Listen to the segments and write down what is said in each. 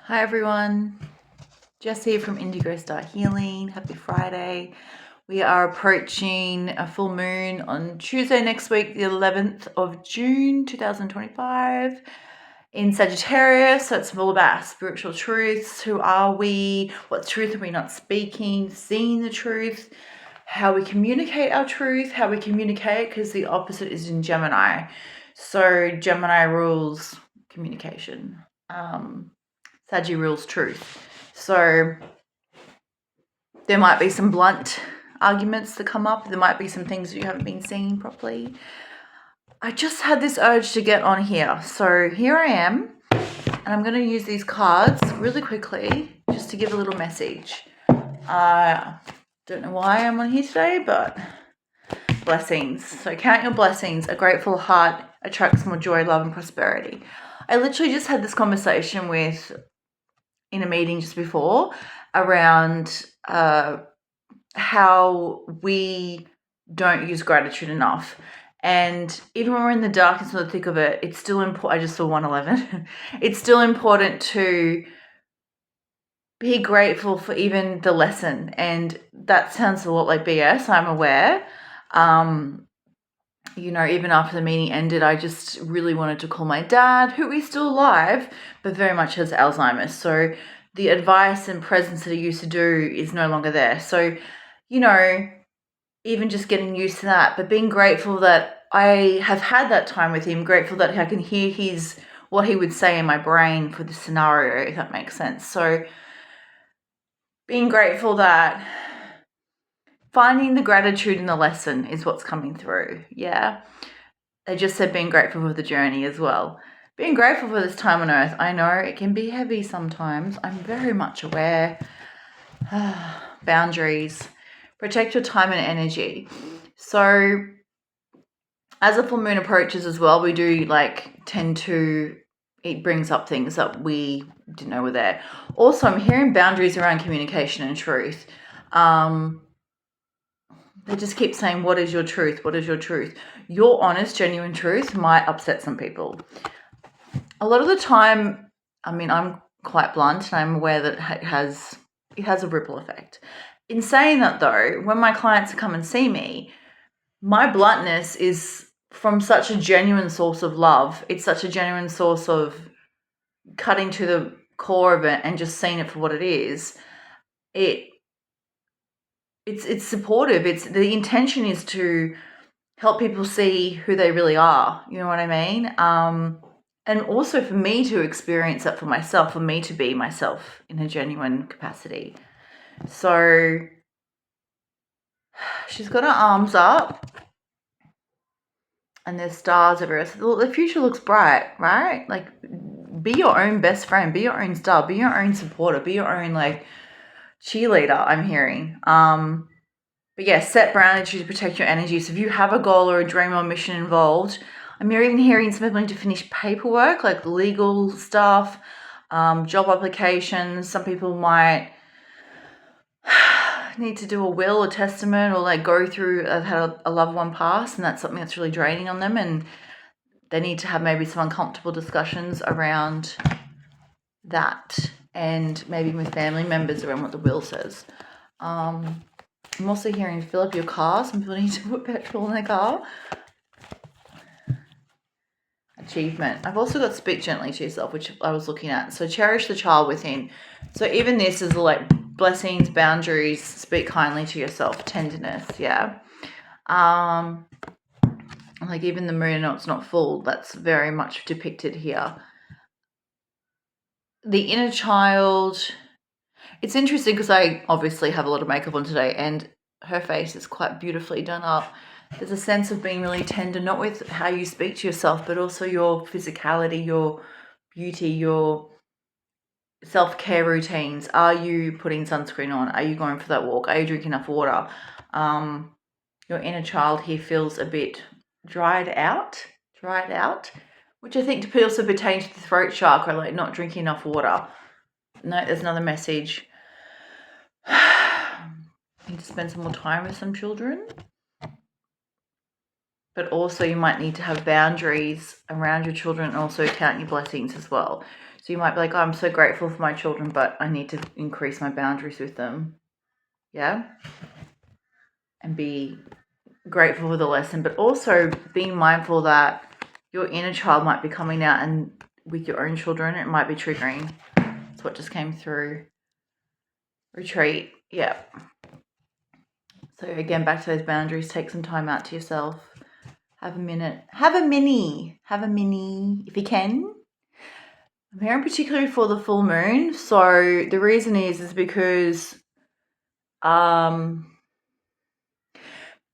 Hi everyone, Jess here from Indigo Star Healing. Happy Friday. We are approaching a full moon on Tuesday next week, the 11th of June 2025 in Sagittarius. So it's all about spiritual truths. Who are we? What truth are we not speaking? Seeing the truth, how we communicate our truth, how we communicate, because the opposite is in Gemini. So Gemini rules communication. Saggy rules truth. So there might be some blunt arguments that come up. There might be some things that you haven't been seeing properly. I just had this urge to get on here. So here I am, and I'm going to use these cards really quickly just to give a little message. Don't know why I'm on here today, but blessings. So count your blessings. A grateful heart attracts more joy, love, and prosperity. I literally just had this conversation in a meeting just before around how we don't use gratitude enough. And even when we're in the darkness or the thick of it, it's still important. I just saw 111. It's still important to be grateful for even the lesson. And that sounds a lot like BS, I'm aware. Even after the meeting ended, I just really wanted to call my dad, who is still alive, but very much has Alzheimer's. So the advice and presence that he used to do is no longer there. So, even just getting used to that, but being grateful that I have had that time with him, grateful that I can hear what he would say in my brain for the scenario, if that makes sense. So being grateful that finding the gratitude in the lesson is what's coming through. Yeah. I just said being grateful for the journey as well. Being grateful for this time on earth. I know it can be heavy sometimes. I'm very much aware. Boundaries. Protect your time and energy. So as a full moon approaches as well, we do it brings up things that we didn't know were there. Also, I'm hearing boundaries around communication and truth. They just keep saying, what is your truth? What is your truth? Your honest, genuine truth might upset some people. A lot of the time, I'm quite blunt and I'm aware that it has a ripple effect. In saying that though, when my clients come and see me, my bluntness is from such a genuine source of love. It's such a genuine source of cutting to the core of it and just seeing it for what it is. It's supportive. The intention is to help people see who they really are. You know what I mean? And also for me to experience that for myself, for me to be myself in a genuine capacity. So she's got her arms up and there's stars everywhere. So the future looks bright, right? Like, be your own best friend, be your own star, be your own supporter, be your own cheerleader, I'm hearing. But yeah, set boundaries to protect your energy. So if you have a goal or a dream or mission involved, I'm even hearing some people need to finish paperwork, like legal stuff, job applications. Some people might need to do a will or testament or go through, have had a loved one pass, and that's something that's really draining on them, and they need to have maybe some uncomfortable discussions around that, and maybe with family members around what the will says. I'm also hearing fill up your car. Some people need to put petrol in their car. Achievement. I've also got speak gently to yourself, which I was looking at. So cherish the child within. So even this is blessings, boundaries, speak kindly to yourself, tenderness. Yeah. Even the moon, no, it's not full. That's very much depicted here. The inner child. It's interesting because I obviously have a lot of makeup on today and her face is quite beautifully done up. There's a sense of being really tender, not with how you speak to yourself, but also your physicality, your beauty, your self-care routines. Are you putting sunscreen on? Are you going for that walk? Are you drinking enough water? Your inner child here feels a bit dried out, which I think also pertains to the throat chakra, not drinking enough water. No, there's another message. Need to spend some more time with some children. But also you might need to have boundaries around your children and also count your blessings as well. So you might be like, oh, I'm so grateful for my children, but I need to increase my boundaries with them. Yeah. And be grateful for the lesson, but also being mindful that your inner child might be coming out, and with your own children, it might be triggering. That's what just came through. Retreat. Yeah. So again, back to those boundaries, take some time out to yourself. Have a minute. Have a mini if you can. I'm here in particular for the full moon. So the reason is because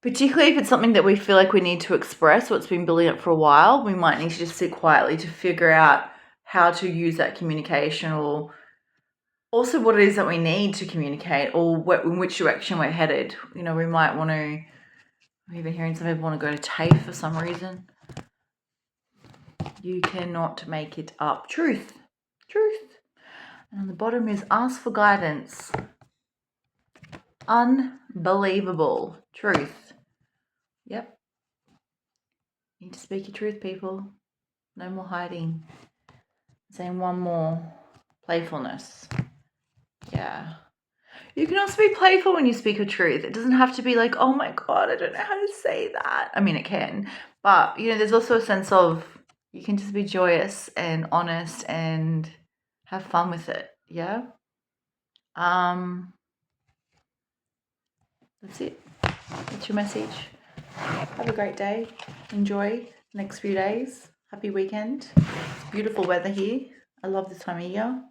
particularly if it's something that we feel like we need to express, what's been building up for a while, we might need to just sit quietly to figure out how to use that communication, or also what it is that we need to communicate, or in which direction we're headed. You know, we might want to, I'm even hearing some people want to go to TAFE for some reason. You cannot make it up. Truth. And on the bottom is ask for guidance. Unbelievable. Truth. Yep. You need to speak your truth, people. No more hiding. Saying one more. Playfulness. Yeah. You can also be playful when you speak your truth. It doesn't have to be like, oh my God, I don't know how to say that. I mean, it can. But, you know, there's also a sense of you can just be joyous and honest and have fun with it. Yeah. That's it. That's your message. Have a great day. Enjoy the next few days. Happy weekend. It's beautiful weather here. I love this time of year.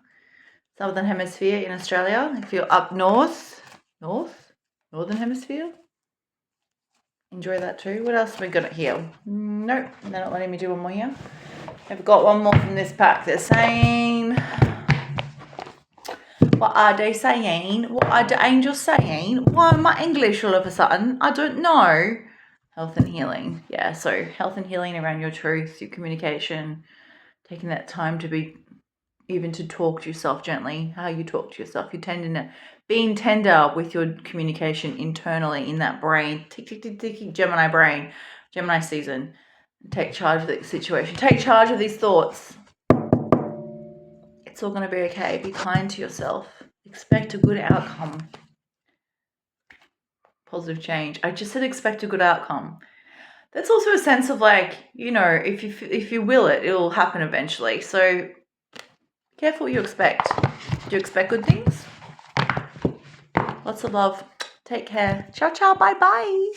Southern Hemisphere in Australia. If you're up Northern Hemisphere, enjoy that too. What else have we got here? Nope, they're not letting me do one more here. I've got one more from this pack. They're saying, what are they saying? What are the angels saying? Why am I English all of a sudden? I don't know. Health and healing. Yeah, so health and healing around your truth, your communication, taking that time to be, even to talk to yourself gently, how you talk to yourself. You're being tender with your communication internally in that brain. Tick, tick, tick, tick, Gemini brain, Gemini season. Take charge of the situation. Take charge of these thoughts. It's all going to be okay. Be kind to yourself. Expect a good outcome. Positive change. I just said expect a good outcome. That's also a sense of like, you know, if you will it, it'll happen eventually. So careful what you expect. Do you expect good things? Lots of love. Take care. Ciao, ciao. Bye, bye.